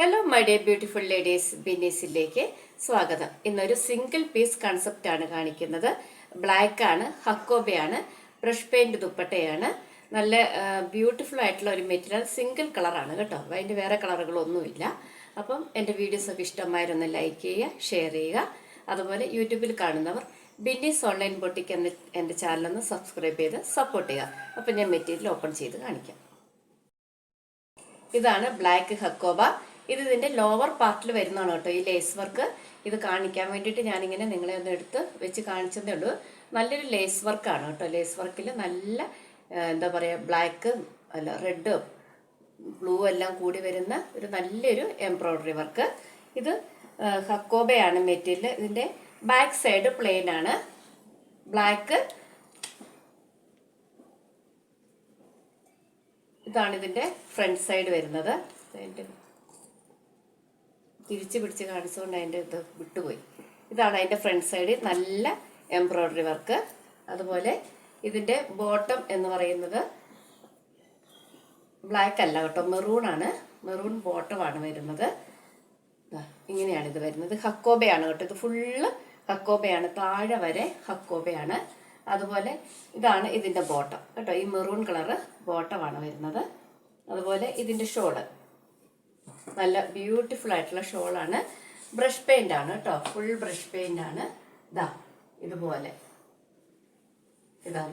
Hello my dear beautiful ladies, ബിന്നീസിലേക്ക് സ്വാഗതം. ഇന്നൊരു സിംഗിൾ പീസ് കൺസെപ്റ്റ് ആണ് കാണിക്കുന്നത്. ബ്ലാക്ക് ആണ്, ഹക്കോബയാണ്, ബ്രഷ് പെയിന്റ് ദുപ്പട്ടയാണ്. നല്ല ബ്യൂട്ടിഫുൾ ആയിട്ടുള്ള ഒരു മെറ്റീരിയൽ, സിംഗിൾ കളറാണ് കേട്ടോ. അതിൻ്റെ വേറെ കളറുകളൊന്നുമില്ല. അപ്പം എൻ്റെ വീഡിയോസൊക്കെ ഇഷ്ടമായിരുന്ന ലൈക്ക് ചെയ്യുക, ഷെയർ ചെയ്യുക. അതുപോലെ യൂട്യൂബിൽ കാണുന്നവർ ബിന്നീസ് ഓൺലൈൻ ബൊട്ടിക്ക് എന്ന എൻ്റെ ചാനലൊന്ന് സബ്സ്ക്രൈബ് ചെയ്ത് സപ്പോർട്ട് ചെയ്യുക. അപ്പം ഞാൻ മെറ്റീരിയൽ ഓപ്പൺ ചെയ്ത് കാണിക്കാം. ഇതാണ് ബ്ലാക്ക് ഹക്കോബ. ഇതിൻ്റെ ലോവർ പാർട്ടിൽ വരുന്നതാണ് കേട്ടോ ഈ ലേസ് വർക്ക്. ഇത് കാണിക്കാൻ വേണ്ടിയിട്ട് ഞാനിങ്ങനെ നിങ്ങളെ ഒന്ന് എടുത്ത് വെച്ച് കാണിച്ചതേ ഉള്ളൂ. നല്ലൊരു ലേസ് വർക്കാണ് കേട്ടോ. ലേസ് വർക്കിൽ നല്ല എന്താ പറയുക, ബ്ലാക്ക് അല്ല റെഡ് ബ്ലൂ എല്ലാം കൂടി വരുന്ന ഒരു നല്ലൊരു എംബ്രോയ്ഡറി വർക്ക്. ഇത് ഹക്കോബയാണ് മെറ്റീരിയൽ. ഇതിൻ്റെ ബാക്ക് സൈഡ് പ്ലെയിൻ ആണ്. ബ്ലാക്ക്, ഇതാണ് ഇതിൻ്റെ ഫ്രണ്ട് സൈഡ് വരുന്നത്. തിരിച്ച് പിടിച്ച് കാണിച്ചുകൊണ്ട് അതിൻ്റെ ഇത് വിട്ടുപോയി. ഇതാണ് അതിൻ്റെ ഫ്രണ്ട് സൈഡ്, നല്ല എംബ്രോയ്ഡറി വർക്ക്. അതുപോലെ ഇതിൻ്റെ ബോട്ടം എന്ന് പറയുന്നത് ബ്ലാക്ക് അല്ല കേട്ടോ, മെറൂൺ ആണ്. മെറൂൺ ബോട്ടമാണ് വരുന്നത്. ഇങ്ങനെയാണ് ഇത് വരുന്നത്. ഹക്കോബയാണ് കേട്ടോ. ഇത് ഫുള്ള് ഹക്കോബയാണ്, താഴെ വരെ ഹക്കോബയാണ്. അതുപോലെ ഇതാണ് ഇതിൻ്റെ ബോട്ടം കേട്ടോ. ഈ മെറൂൺ കളറ് ബോട്ടമാണ് വരുന്നത്. അതുപോലെ ഇതിൻ്റെ ഷോള് നല്ല ബ്യൂട്ടിഫുൾ ആയിട്ടുള്ള ഷോളാണ്. ബ്രഷ് പെയിന്റ് ആണ് കേട്ടോ, ഫുൾ ബ്രഷ് പെയിന്റ് ആണ്. ഇതുപോലെ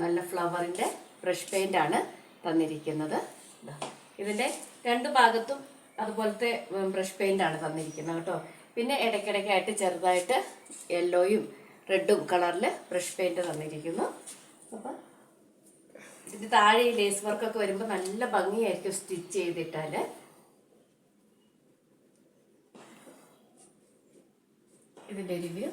നല്ല ഫ്ലവറിൻ്റെ ബ്രഷ് പെയിന്റ് ആണ് തന്നിരിക്കുന്നത്. ഇതിൻ്റെ രണ്ട് ഭാഗത്തും അതുപോലത്തെ ബ്രഷ് പെയിന്റ് ആണ് തന്നിരിക്കുന്നത് കേട്ടോ. പിന്നെ ഇടയ്ക്കിടയ്ക്കായിട്ട് ചെറുതായിട്ട് യെല്ലോയും റെഡും കളറിൽ ബ്രഷ് പെയിന്റ് തന്നിരിക്കുന്നു. അപ്പം ഇതിൻ്റെ താഴെ ഈ ലേസ് വർക്കൊക്കെ വരുമ്പോൾ നല്ല ഭംഗിയായിരിക്കും സ്റ്റിച്ച് ചെയ്തിട്ടാൽ. ഇതിൻ്റെ റിവ്യൂ